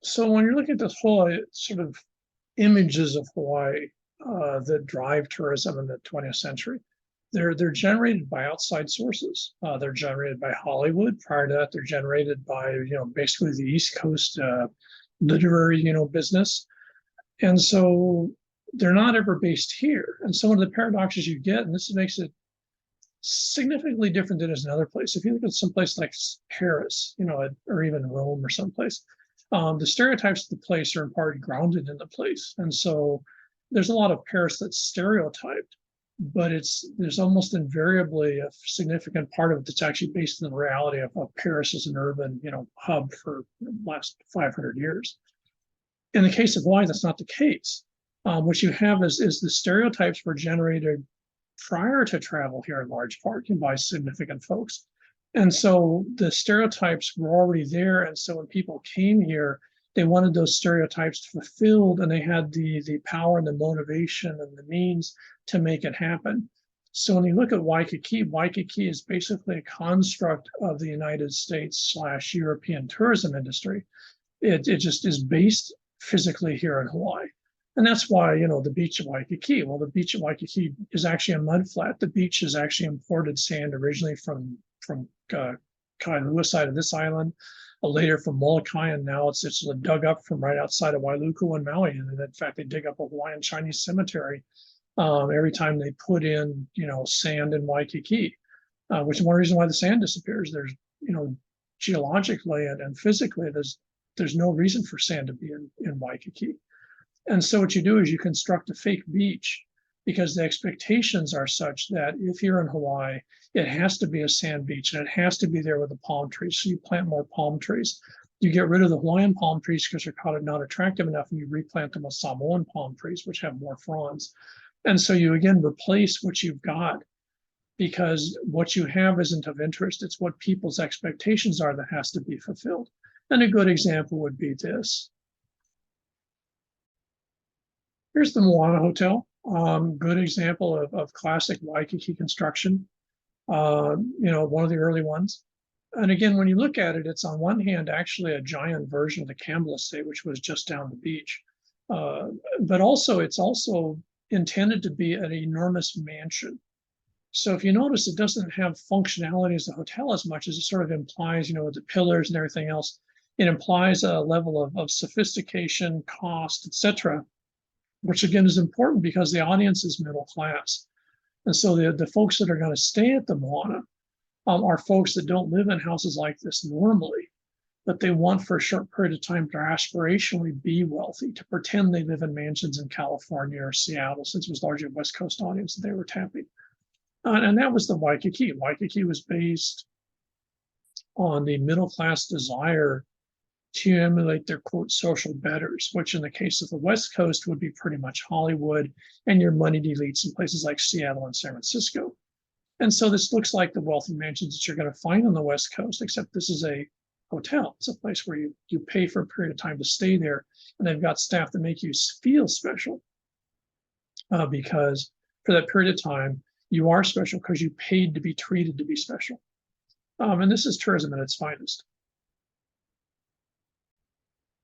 So when you're looking at this whole sort of images of Hawaii that drive tourism in the 20th century, they're generated by outside sources. They're generated by Hollywood. Prior to that, they're generated by basically the East Coast literary business, and so they're not ever based here. And some of the paradoxes you get, and this makes it significantly different than is another place. If you look at some place like Paris, or even Rome or someplace, the stereotypes of the place are in part grounded in the place. And so there's a lot of Paris that's stereotyped, but there's almost invariably a significant part of it that's actually based in the reality of Paris as an urban, hub for the last 500 years. In the case of Hawaii, that's not the case. What you have is the stereotypes were generated prior to travel here in large part by significant folks. And so the stereotypes were already there. And so when people came here, they wanted those stereotypes fulfilled, and they had the power and the motivation and the means to make it happen. So when you look at Waikiki, Waikiki is basically a construct of the United States / European tourism industry. It just is based physically here in Hawaii. And that's why, the beach of Waikiki. Well, the beach of Waikiki is actually a mud flat. The beach is actually imported sand originally from Kailua side of this island, later from Molokai, and now it's dug up from right outside of Wailuku and Maui. And in fact, they dig up a Hawaiian Chinese cemetery every time they put in, sand in Waikiki, which is one reason why the sand disappears. There's, geologically and physically, there's no reason for sand to be in Waikiki. And so what you do is you construct a fake beach because the expectations are such that if you're in Hawaii, it has to be a sand beach and it has to be there with the palm trees. So you plant more palm trees. You get rid of the Hawaiian palm trees because they're not attractive enough, and you replant them with Samoan palm trees, which have more fronds. And so you again replace what you've got because what you have isn't of interest. It's what people's expectations are that has to be fulfilled. And a good example would be this. Here's the Moana Hotel. Good example of classic Waikiki construction. One of the early ones. And again, when you look at it, it's on one hand actually a giant version of the Campbell Estate, which was just down the beach. But also, it's also intended to be an enormous mansion. So if you notice, it doesn't have functionality as a hotel as much as it sort of implies, with the pillars and everything else. It implies a level of sophistication, cost, etc., which again is important because the audience is middle class. And so the folks that are going to stay at the Moana are folks that don't live in houses like this normally, but they want for a short period of time to aspirationally be wealthy, to pretend they live in mansions in California or Seattle, since it was largely a West Coast audience that they were tapping. And that was the Waikiki. Waikiki was based on the middle class desire to emulate their, quote, social betters, which in the case of the West Coast would be pretty much Hollywood and your moneyed elites in places like Seattle and San Francisco. And so this looks like the wealthy mansions that you're going to find on the West Coast, except this is a hotel. It's a place where you pay for a period of time to stay there, and they've got staff that make you feel special because for that period of time, you are special because you paid to be treated to be special. And this is tourism at its finest.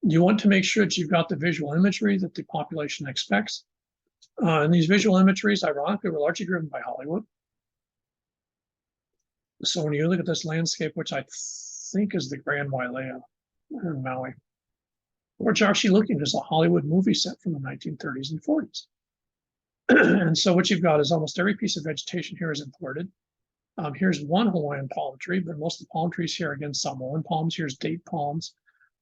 You want to make sure that you've got the visual imagery that the population expects. And these visual imageries, ironically, were largely driven by Hollywood. So when you look at this landscape, which I think is the Grand Wailea in Maui, what you're actually looking at is a Hollywood movie set from the 1930s and 40s. And so what you've got is almost every piece of vegetation here is imported. Here's one Hawaiian palm tree, but most of the palm trees here are, again, Samoan palms. Here's date palms.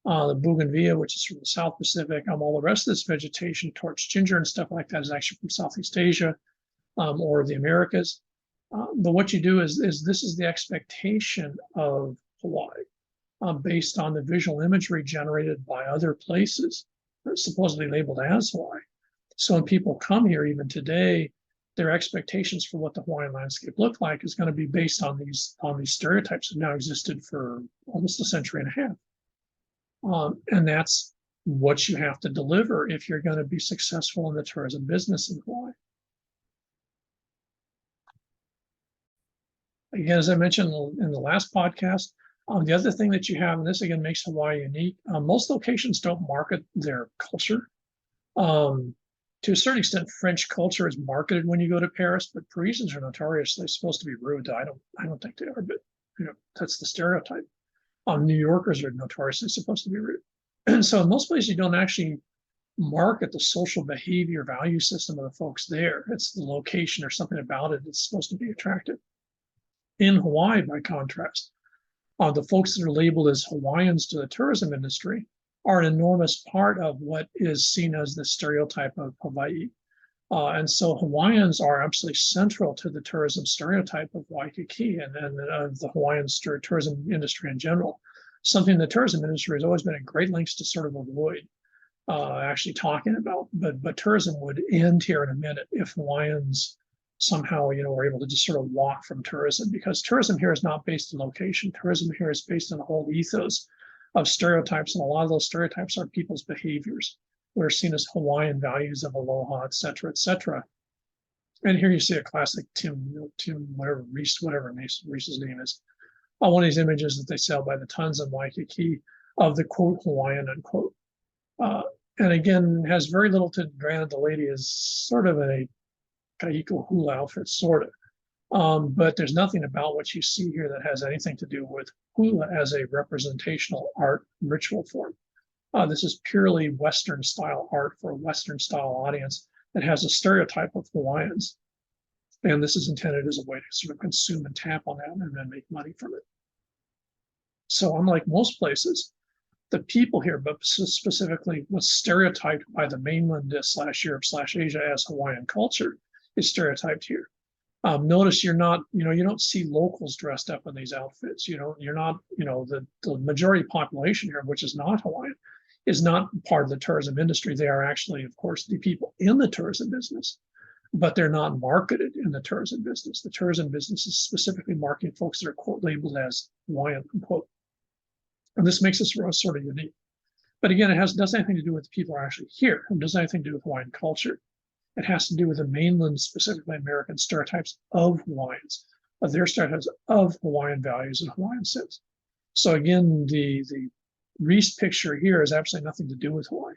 The bougainvillea, which is from the South Pacific. All the rest of this vegetation, torch ginger and stuff like that, is actually from Southeast Asia or the Americas. But what you do is this is the expectation of Hawaii based on the visual imagery generated by other places, supposedly labeled as Hawaii. So when people come here, even today, their expectations for what the Hawaiian landscape looked like is going to be based on these stereotypes that now existed for almost a century and a half. And that's what you have to deliver if you're going to be successful in the tourism business in Hawaii. Again, as I mentioned in the last podcast, The other thing that you have, and this again makes Hawaii unique, most locations don't market their culture. To a certain extent, French culture is marketed when you go to Paris, but Parisians are notoriously supposed to be rude. I don't think they are, but that's the stereotype. New Yorkers are notoriously supposed to be rude. And so in most places, you don't actually market the social behavior value system of the folks there. It's the location or something about it that's supposed to be attractive. In Hawaii, by contrast, the folks that are labeled as Hawaiians to the tourism industry are an enormous part of what is seen as the stereotype of Hawaii. And so Hawaiians are absolutely central to the tourism stereotype of Waikiki and the Hawaiian tourism industry in general, something the tourism industry has always been at great lengths to sort of avoid actually talking about. But tourism would end here in a minute if Hawaiians somehow, were able to just sort of walk from tourism, because tourism here is not based on location. Tourism here is based on a whole ethos of stereotypes, and a lot of those stereotypes are people's behaviors. We're seen as Hawaiian values of aloha, et cetera, et cetera. And here you see a classic Tim, Reese, whatever Reese's name is, one of these images that they sell by the tons in Waikiki of the quote Hawaiian unquote. And again, has very little to, granted, the lady is sort of in a kahiko hula outfit, sort of. But there's nothing about what you see here that has anything to do with hula as a representational art ritual form. This is purely Western style art for a Western style audience that has a stereotype of Hawaiians. And this is intended as a way to sort of consume and tap on that and then make money from it. So unlike most places, the people here, but specifically what's stereotyped by the mainland /Europe/Asia as Hawaiian culture, is stereotyped here. Notice you don't see locals dressed up in these outfits. You're not, the majority population here, which is not Hawaiian, is not part of the tourism industry. They are actually, of course, the people in the tourism business, but they're not marketed in the tourism business. The tourism business is specifically marketing folks that are quote labeled as Hawaiian, unquote. And this makes us sort of unique. But again, it doesn't have anything to do with the people who are actually here. It doesn't have anything to do with Hawaiian culture. It has to do with the mainland, specifically American stereotypes of Hawaiians, of their stereotypes of Hawaiian values and Hawaiian sense. So again, the Reese picture here has absolutely nothing to do with Hawaii.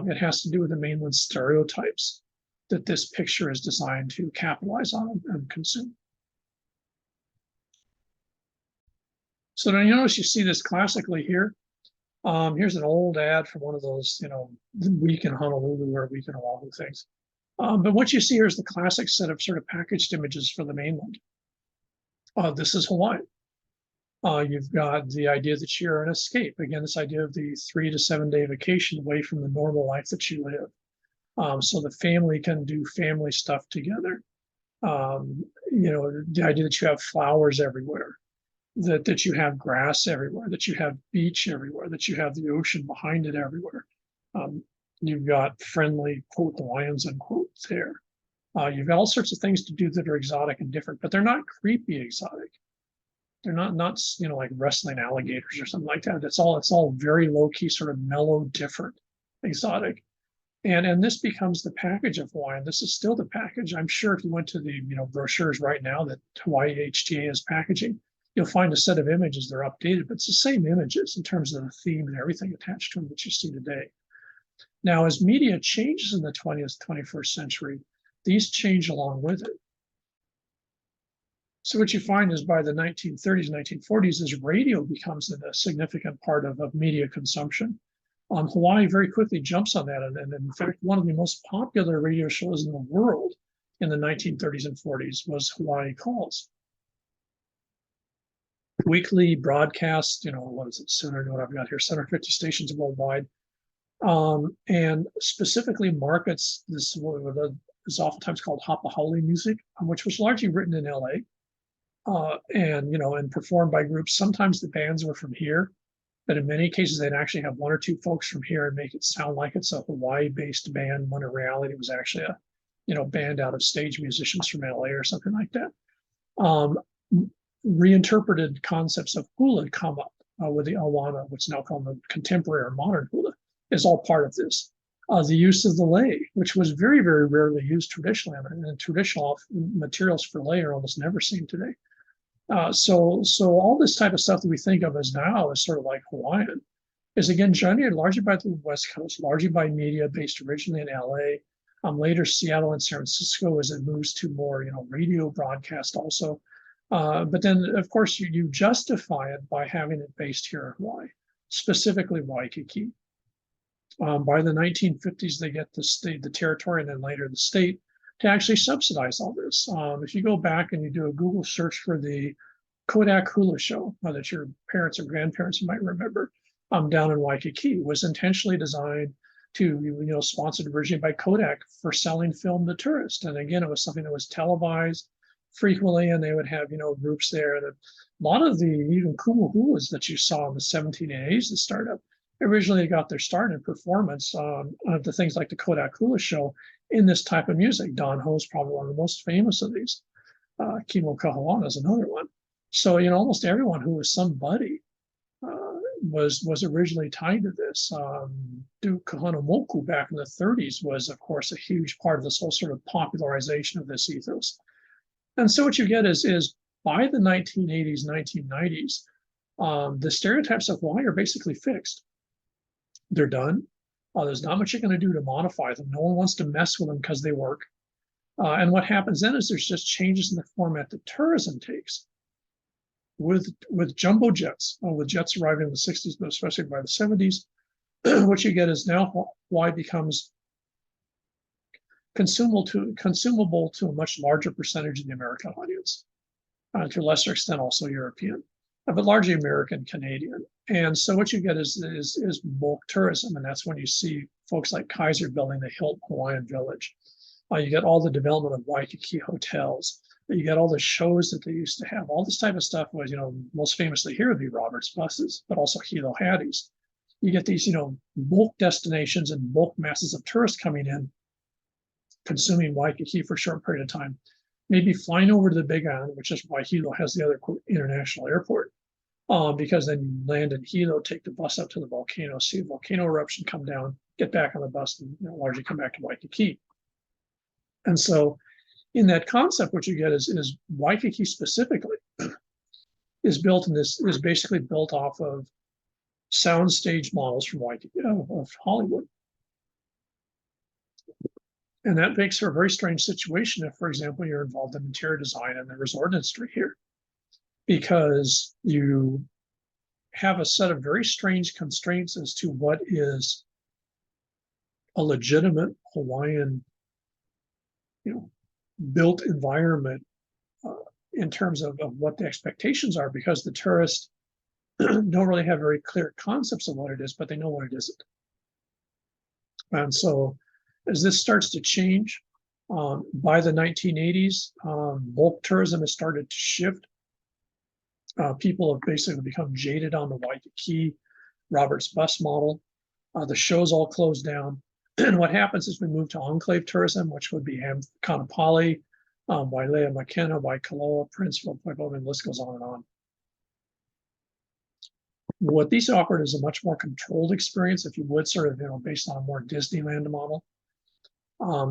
It has to do with the mainland stereotypes that this picture is designed to capitalize on and consume. So then you notice you see this classically here. Here's an old ad from one of those, week in Honolulu or week in Oahu things. But what you see here is the classic set of sort of packaged images for the mainland. This is Hawaii. You've got the idea that you're an escape. Again, this idea of the 3 to 7 day vacation away from the normal life that you live. So the family can do family stuff together. The idea that you have flowers everywhere, that you have grass everywhere, that you have beach everywhere, that you have the ocean behind it everywhere. You've got friendly, quote, Hawaiians, unquote, there. You've got all sorts of things to do that are exotic and different, but they're not creepy exotic. They're not like wrestling alligators or something like that. It's all very low key, sort of mellow, different, exotic. And this becomes the package of Hawaii. And this is still the package. I'm sure if you went to the brochures right now that Hawaii HTA is packaging, you'll find a set of images. They're updated, but it's the same images in terms of the theme and everything attached to them that you see today. Now, as media changes in the 20th, 21st century, these change along with it. So what you find is by the 1930s, 1940s, as radio becomes a significant part of media consumption, Hawaii very quickly jumps on that. And in fact, one of the most popular radio shows in the world in the 1930s and 40s was Hawaii Calls. Weekly broadcast, what is it, what I've got here, 750 stations worldwide, and specifically markets this is oftentimes called Hapa music, which was largely written in LA, and performed by groups. Sometimes the bands were from here, but in many cases they'd actually have 1 or 2 folks from here and make it sound like it's a Hawaii-based band, when in reality it was actually a band out of stage musicians from LA or something like that. Reinterpreted concepts of hula come up with the awana, what's now called the contemporary or modern hula, is all part of this. The use of the lei, which was very, very rarely used traditionally, and traditional materials for lei are almost never seen today. So all this type of stuff that we think of as now as sort of like Hawaiian is again generated largely by the West Coast, largely by media based originally in LA. Later Seattle and San Francisco as it moves to more, radio broadcast also. But then, of course, you justify it by having it based here in Hawaii, specifically Waikiki. By the 1950s, they get the state, the territory, and then later the state to actually subsidize all this. If you go back and you do a Google search for the Kodak hula show that your parents or grandparents might remember, down in Waikiki, was intentionally designed to, sponsored originally by Kodak for selling film to tourists. And again, it was something that was televised frequently, and they would have, groups there. And a lot of the even kumu hulas that you saw in the 1780s that started up originally got their start in performance of the things like the Kodak hula show in this type of music. Don Ho is probably one of the most famous of these. Kimo Kahalana is another one. So, almost everyone who was somebody was originally tied to this. Duke Kahanamoku back in the 30s was, of course, a huge part of this whole sort of popularization of this ethos. And so what you get is by the 1980s, 1990s, the stereotypes of Hawaii are basically fixed. They're done. There's not much you're going to do to modify them. No one wants to mess with them because they work. And what happens then is there's just changes in the format that tourism takes. With jumbo jets, with jets arriving in the 60s, but especially by the 70s, what you get is now Hawaii becomes consumable to a much larger percentage of the American audience, to a lesser extent also European, but largely American, Canadian. And so what you get is bulk tourism, and that's when you see folks like Kaiser building the Hilton Hawaiian Village. You get all the development of Waikiki hotels. You get all the shows that they used to have. All this type of stuff was, most famously here would be Robert's buses, but also Hilo Hattie's. You get these, bulk destinations and bulk masses of tourists coming in, consuming Waikiki for a short period of time, maybe flying over to the Big Island, which is why Hilo has the other international airport, because then you land in Hilo, take the bus up to the volcano, see a volcano eruption, come down, get back on the bus, and largely come back to Waikiki. And so in that concept, what you get is Waikiki specifically is basically built off of soundstage models from Waikiki, of Hollywood. And that makes for a very strange situation if, for example, you're involved in interior design in the resort industry here, because you have a set of very strange constraints as to what is a legitimate Hawaiian, built environment in terms of what the expectations are, because the tourists don't really have very clear concepts of what it is, but they know what it isn't. And so as this starts to change, by the 1980s, bulk tourism has started to shift. People have basically become jaded on the Waikiki, Robert's bus model. The shows all closed down. And what happens is we move to enclave tourism, which would be Kaanapali, Wailea Makena, Waikoloa, Princeville, Pueblo, and the list goes on and on. What these offered is a much more controlled experience, if you would, sort of, based on a more Disneyland model.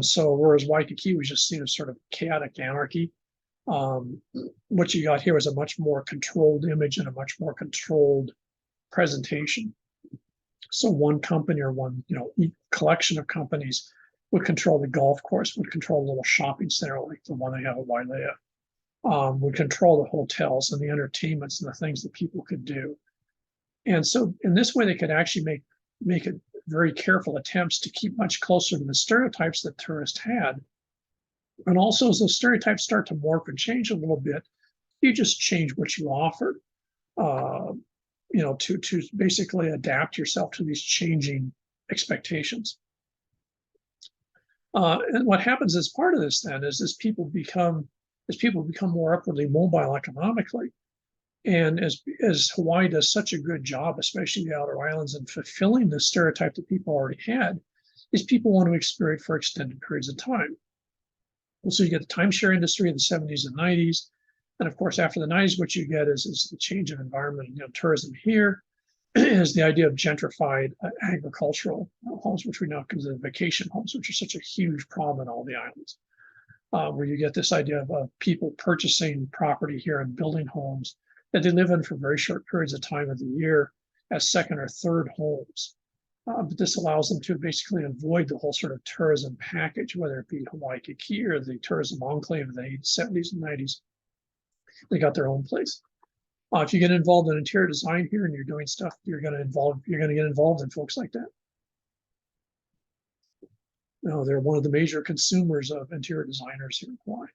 So whereas Waikiki was just seen as sort of chaotic anarchy, what you got here was a much more controlled image and a much more controlled presentation. So one company or one, collection of companies would control the golf course, would control a little shopping center like the one they have at Wailea, would control the hotels and the entertainments and the things that people could do. And so in this way, they could actually make it very careful attempts to keep much closer to the stereotypes that tourists had. And also, as those stereotypes start to morph and change a little bit, you just change what you offer, to basically adapt yourself to these changing expectations. And what happens as part of this then is as people become more upwardly mobile economically, and as Hawaii does such a good job, especially the outer islands, in fulfilling the stereotype that people already had, is people want to experience for extended periods of time. And so you get the timeshare industry in the 70s and 90s. And of course, after the 90s, what you get is the change of environment. Tourism here is the idea of gentrified agricultural homes, which we now consider vacation homes, which are such a huge problem in all the islands. where you get this idea of people purchasing property here and building homes that they live in for very short periods of time of the year as second or third homes. But this allows them to basically avoid the whole sort of tourism package, whether it be Waikiki or the tourism enclave of the 70s and 90s. They got their own place. If you get involved in interior design here and you're doing stuff, you're going to get involved in folks like that. They're one of the major consumers of interior designers here in Hawaii.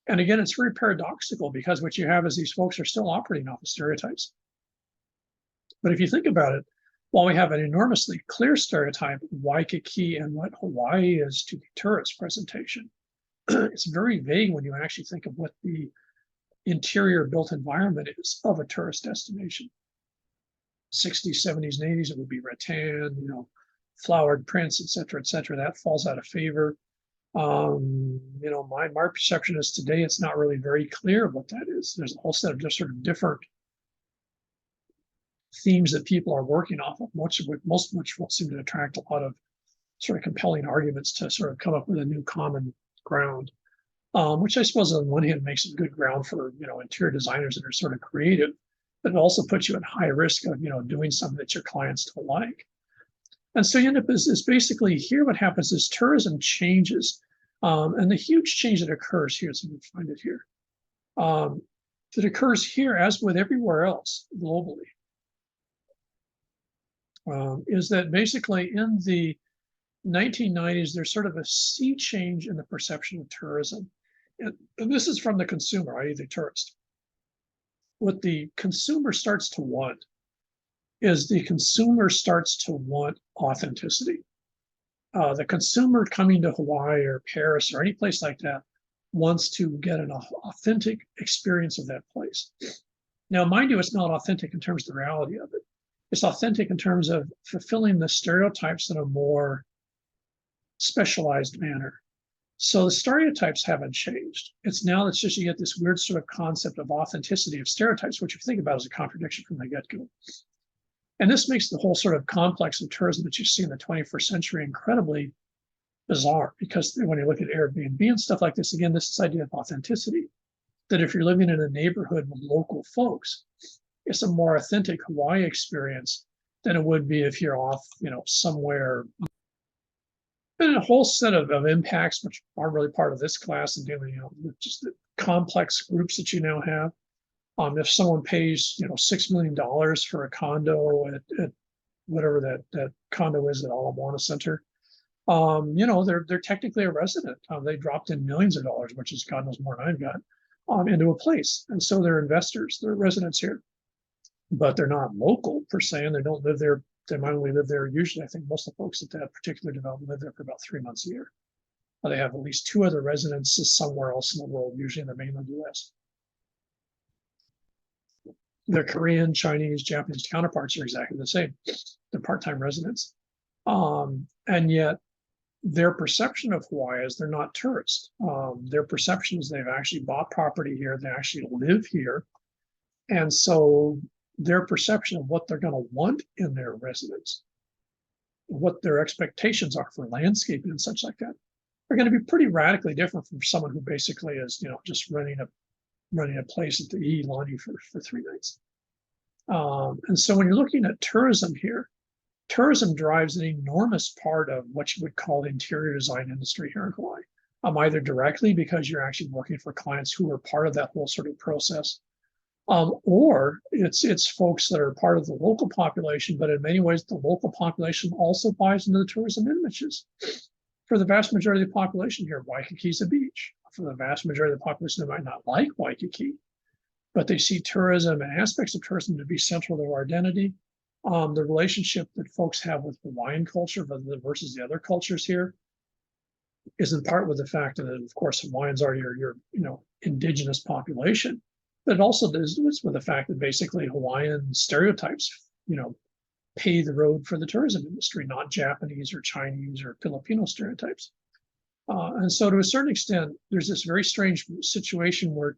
And again, it's very paradoxical because what you have is these folks are still operating off of stereotypes. But if you think about it, while we have an enormously clear stereotype of Waikiki and what Hawaii is to the tourist presentation, it's very vague when you actually think of what the interior built environment is of a tourist destination. 60s, 70s, and 80s, it would be rattan, flowered prints, et cetera, that falls out of favor. My perception is today it's not really very clear what that is. There's a whole set of just sort of different themes that people are working off of, most of which will seem to attract a lot of sort of compelling arguments to sort of come up with a new common ground, which I suppose on one hand makes it good ground for interior designers that are sort of creative, but it also puts you at high risk of doing something that your clients don't like. And so you end up is basically here what happens is tourism changes, and the huge change that occurs here, so we find it here, that occurs here as with everywhere else globally, is that basically in the 1990s, there's sort of a sea change in the perception of tourism. And this is from the consumer, i.e. the tourist. What the consumer starts to want is the consumer starts to want authenticity. The consumer coming to Hawaii or Paris or any place like that wants to get an authentic experience of that place. Now, mind you, it's not authentic in terms of the reality of it. It's authentic in terms of fulfilling the stereotypes in a more specialized manner. So the stereotypes haven't changed. It's just you get this weird sort of concept of authenticity of stereotypes, which you think about as a contradiction from the get-go. And this makes the whole sort of complex of tourism that you see in the 21st century incredibly bizarre, because when you look at Airbnb and stuff like this, again, this idea of authenticity, that if you're living in a neighborhood with local folks, it's a more authentic Hawaii experience than it would be if you're off, somewhere. And a whole set of impacts, which aren't really part of this class, and dealing, with just the complex groups that you now have. If someone pays, $6 million for a condo at whatever that condo is at Ala Moana Center, they're technically a resident. They dropped in millions of dollars, which is God knows more than I've got, into a place, and so they're investors. They're residents here, but they're not local per se, and they don't live there. They might only live there. Usually, I think most of the folks at that particular development live there for about 3 months a year. They have at least 2 other residences somewhere else in the world, usually in the mainland U.S. Their Korean, Chinese, Japanese counterparts are exactly the same. They're part-time residents. And yet their perception of Hawaii is they're not tourists. Their perception is they've actually bought property here. They actually live here. And so their perception of what they're going to want in their residence, what their expectations are for landscaping and such like that, are going to be pretty radically different from someone who basically is, just renting a place at the Iilani for 3 nights. And so when you're looking at tourism here, tourism drives an enormous part of what you would call the interior design industry here in Hawaii. Either directly because you're actually working for clients who are part of that whole sort of process, or it's folks that are part of the local population, but in many ways the local population also buys into the tourism images. For the vast majority of the population here, Waikiki's a beach. For the vast majority of the population, they might not like Waikiki, but they see tourism and aspects of tourism to be central to their identity. The relationship that folks have with Hawaiian culture versus the other cultures here is in part with the fact that, of course, Hawaiians are your indigenous population, but it also does with the fact that basically Hawaiian stereotypes, pay the road for the tourism industry, not Japanese or Chinese or Filipino stereotypes. And so to a certain extent, there's this very strange situation where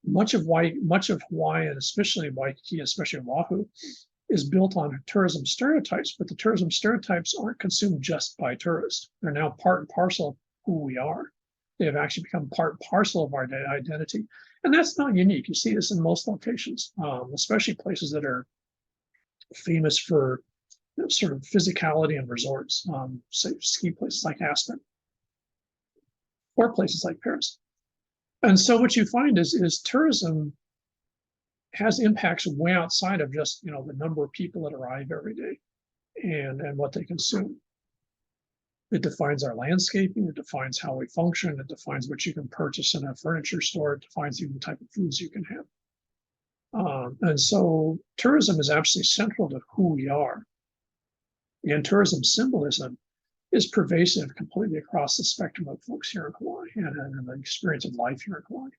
much of Hawaii, and especially Waikiki, especially Oahu, is built on tourism stereotypes, but the tourism stereotypes aren't consumed just by tourists. They're now part and parcel of who we are. They've actually become part and parcel of our identity. And that's not unique. You see this in most locations, especially places that are famous for sort of physicality and resorts, say ski places like Aspen or places like Paris. And so what you find is tourism has impacts way outside of just the number of people that arrive every day and what they consume. It defines our landscaping, it defines how we function, it defines what you can purchase in a furniture store, it defines even the type of foods you can have. And so tourism is absolutely central to who we are. And tourism symbolism is pervasive completely across the spectrum of folks here in Hawaii and the experience of life here in Hawaii.